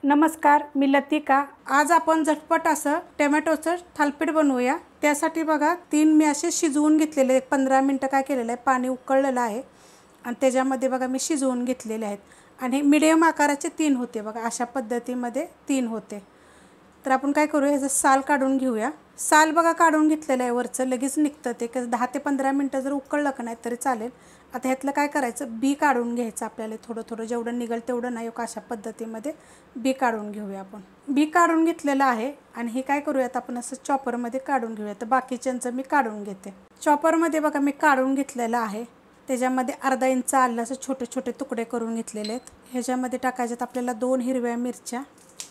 नमस्कार, मी लतिका। आज आपण झटपट असं टोमॅटोचं थालीपीठ बनवूया। त्यासाठी बघा 3 मी असे शिजवून घेतलेले 15 मिनिटं काय केलेलं आहे, पाणी उकळलेलं आहे आणि त्याच्यामध्ये बघा मी शिजवून घेतलेले आहेत आणि मीडियम आकाराचे 3 होते बघा, अशा पद्धतीमध्ये 3 होते। तर आपण काय करूया, ह्याचं साल काढून घेऊया। साल बघा काढून घेतलेलं आहे वरचं, लगेच निघतं ते, 10 ते 15 मिनिटं जर उकळलं का नाही तरी चालेल। आता ह्यातलं काय करायचं, बी काढून घ्यायचं आपल्याला, थोडं थोडं जेवढं निघेल तेवढं नाही, अशा पद्धतीमध्ये बी काढून घेऊया आपण। बी काढून घेतलेलं आहे आणि हे काय करूयात आपण असं चॉपरमध्ये काढून घेऊया। तर बाकीच्यांचं मी काढून घेते। चॉपरमध्ये बघा मी काढून घेतलेलं आहे। त्याच्यामध्ये अर्धा इंच आल्याचं छोटे छोटे तुकडे करून घेतलेले आहेत। ह्याच्यामध्ये टाकायच्यात आपल्याला 2 हिरव्या मिरच्या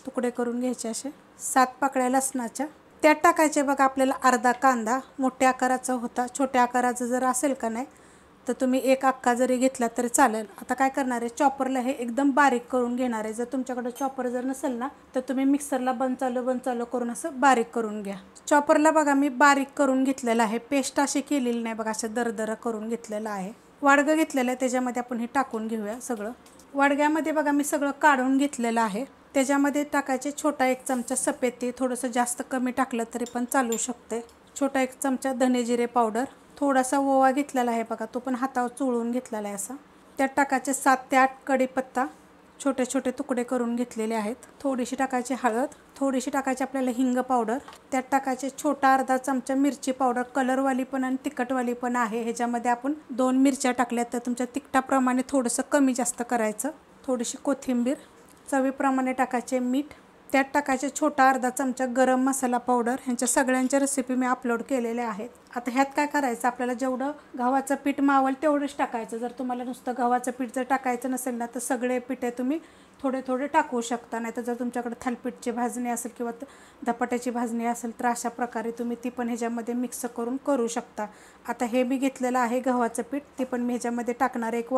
तुकडे करून घ्यायचे, असे 7 पाकळ्या लसणाच्या। त्यात टाकायचे बघा आपल्याला अर्धा कांदा, मोठ्या आकाराचा होता। छोट्या आकाराचा जर असेल का नाही तर तुम्ही एक अख्खा जरी घेतला तरी चालेल। आता काय करणार आहे, चॉपरला हे एकदम बारीक करून घेणार आहे। जर तुमच्याकडे चॉपर जर नसेल ना तर तुम्ही मिक्सरला बंद चालू करून असं बारीक करून घ्या। चॉपरला बघा मी बारीक करून घेतलेलं आहे, पेस्ट अशी केलेली नाही बघा, असं दरदर करून घेतलेलं आहे। वाडगं घेतलेलं आहे, त्याच्यामध्ये आपण हे टाकून घेऊया सगळं। वाडग्यामध्ये बघा मी सगळं काढून घेतलेलं आहे। त्याच्यामध्ये टाकायचे छोटा 1 चमचा सफेद तेल, थोडंसं जास्त कमी टाकलं तरी पण चालू शकते। छोटा 1 चमचा धने जिरे पावडर, थोडासा ओवा घेतलेला आहे बघा, तो पण हातावर चोळून घेतलेला आहे असा। त्यात टाकायचे 7 ते 8 कढीपत्ता, छोटे छोटे तुकडे करून घेतलेले आहेत। थोडीशी टाकायची हळद, थोडीशी टाकायची आपल्याला हिंग पावडर। त्यात टाकायचे छोटा अर्धा चमचा मिरची पावडर, कलरवाली पण आणि तिखटवाली पण आहे। ह्याच्यामध्ये आपण 2 मिरच्या टाकल्या, तर तुमच्या तिखटाप्रमाणे थोडंसं कमी जास्त करायचं। थोडीशी कोथिंबीर, चवीप्रमाणे टाकायचे मीठ। त्यात टाकायचे छोटा अर्धा चमचा गरम मसाला पावडर। ह्यांच्या सगळ्यांच्या रेसिपी मी अपलोड केलेल्या आहेत। आता ह्यात काय करायचं, आपल्याला जेवढं गव्हाचं पीठ मावल तेवढंच टाकायचं। जर तुम्हाला नुसतं गव्हाचं पीठ जर टाकायचं नसेल ना तर सगळे पिठे तुम्ही थोडे थोडे टाकू शकता। नाही तर जर तुमच्याकडे थालीपीठची भाजणी असेल किंवा धपाट्याची भाजणी असेल तर अशा प्रकारे तुम्ही ती पण ह्याच्यामध्ये मिक्स करून करू शकता। आता हे मी घेतलेलं आहे गव्हाचं पीठ, ते पण मी ह्याच्यामध्ये टाकणार। एक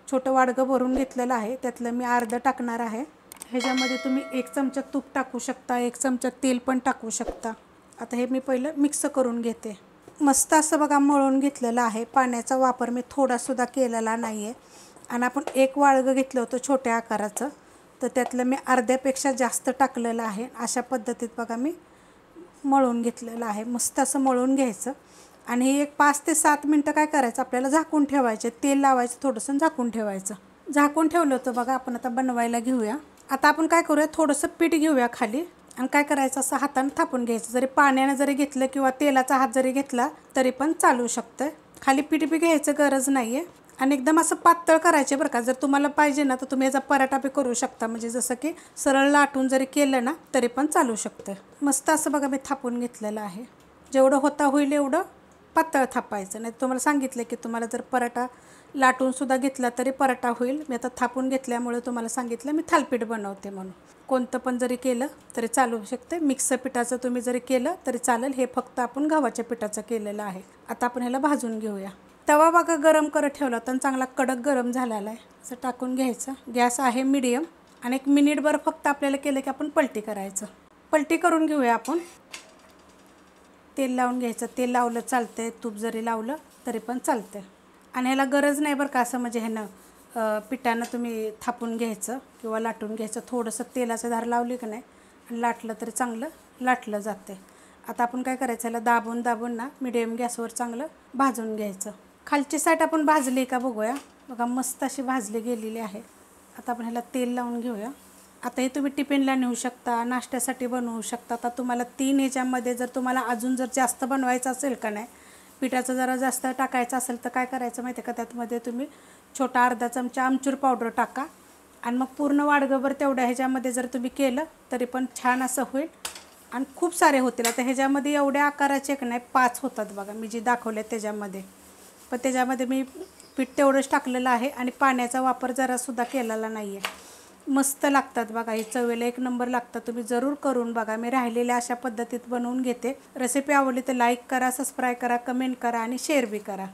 छोटं वाडगं भरून घेतलेलं आहे, त्यातलं मी अर्धं टाकणार आहे। ह्याच्यामध्ये तुम्ही 1 चमचा तूप टाकू शकता, 1 चमचा तेल पण टाकू शकता। आता हे मी पहिलं मिक्स करून घेते। मस्त असं बघा मळून घेतलेलं आहे, पाण्याचा वापर मी थोडासुद्धा केलेला नाही आहे। आणि आपण 1 वाडगं घेतलं होतं छोट्या आकाराचं, तर त्यातलं मी अर्ध्यापेक्षा जास्त टाकलेलं आहे। अशा पद्धतीत बघा मी मळून घेतलेलं आहे। मस्त असं मळून घ्यायचं आणि हे एक 5 ते 7 मिनटं काय करायचं, आपल्याला झाकून ठेवायचे। तेल लावायचं, थोडंसं झाकून ठेवायचं। झाकून ठेवलं होतं बघा, आपण आता बनवायला घेऊया। आता आपण काय करूया, थोडंसं पीठ घेऊया खाली आणि काय करायचं, असं हाताने थापून घ्यायचं। जरी पाण्याने जरी घेतलं किंवा तेलाचा हात जरी घेतला तरी पण चालू शकतं। खाली पीठ बी घ्यायचं गरज नाही आहे आणि एकदम असं पातळ करायचे बरं का। जर तुम्हाला पाहिजे ना तर तुम्ही याचा पराठा बी करू शकता, म्हणजे जसं की सरळ लाटून जरी केलं ना तरी पण चालू शकतं। मस्त असं बघा मी थापून घेतलेलं आहे। जेवढं होता होईल एवढं पातळ थापायचं, नाही तुम्हाला सांगितलं की तुम्हाला जर पराठा लाटून सुद्धा घेतला तरी पराठा होईल। मी आता थापून घेतल्यामुळे तुम्हाला सांगितलं मी थालीपीठ बनवते म्हणून। कोणतं पण जरी केलं तरी चालू शकते, मिक्स पिठाचं तुम्ही जरी केलं तरी चालेल। हे फक्त आपण गव्हाच्या पिठाचं केलेलं आहे। आता आपण ह्याला भाजून घेऊया। तवा बघा गरम करत ठेवला होता आणि चांगला कडक गरम झालेला आहे, असं टाकून घ्यायचं। गॅस आहे मीडियम आणि 1 मिनिटभर फक्त आपल्याला केलं की आपण पलटी करायचं। पलटी करून घेऊया आपण। तेल लावून घ्यायचं, तेल लावलं चालतंय, तूप जरी लावलं तरी पण चालतंय। आणि ह्याला गरज नाही बरं का, असं म्हणजे ह्यानं पिठानं तुम्ही थापून घ्यायचं किंवा लाटून घ्यायचं। थोडंसं तेलाचं धार लावली की नाही आणि लाटलं तरी चांगलं लाटलं जाते। आता आपण काय करायचं, ह्याला दाबून दाबून ना मीडियम गॅसवर चांगलं भाजून घ्यायचं। खालची साईड आपण भाजली का बघूया, बघा मस्त अशी भाजली गेलेली आहे। आता आपण ह्याला तेल लावून घेऊया। आता हे तुम्ही टिफिनला नेऊ शकता, नाश्त्यासाठी बनवू शकता। आता तुम्हाला 3 ह्याच्यामध्ये जर तुम्हाला अजून जर जास्त बनवायचं असेल का नाही, पिठाचं जरा जास्त टाकायचं असेल तर काय करायचं माहिती आहे का, त्यातमध्ये तुम्ही छोटा अर्धा चमचा आमचूर पावडर टाका आणि मग पूर्ण वाडगभर तेवढ्या ह्याच्यामध्ये जर तुम्ही केलं तरी पण छान असं होईल आणि खूप सारे होतील। आता ह्याच्यामध्ये एवढ्या आकाराचे एक नाही 5 होतात बघा, मी जी दाखवले त्याच्यामध्ये। पण त्याच्यामध्ये मी पीठ तेवढंच टाकलेलं आहे आणि पाण्याचा वापर जरासुद्धा केलेला नाही आहे। मस्त लागतात बघा, ही चवीला 1 नंबर लागतात। तुम्ही जरूर करून बघा। मी राहिलेल्या अशा पद्धतीत बनवून घेते। रेसिपी आवडली तर लाईक करा, सबस्क्राईब करा, कमेंट करा आणि शेअर बी करा।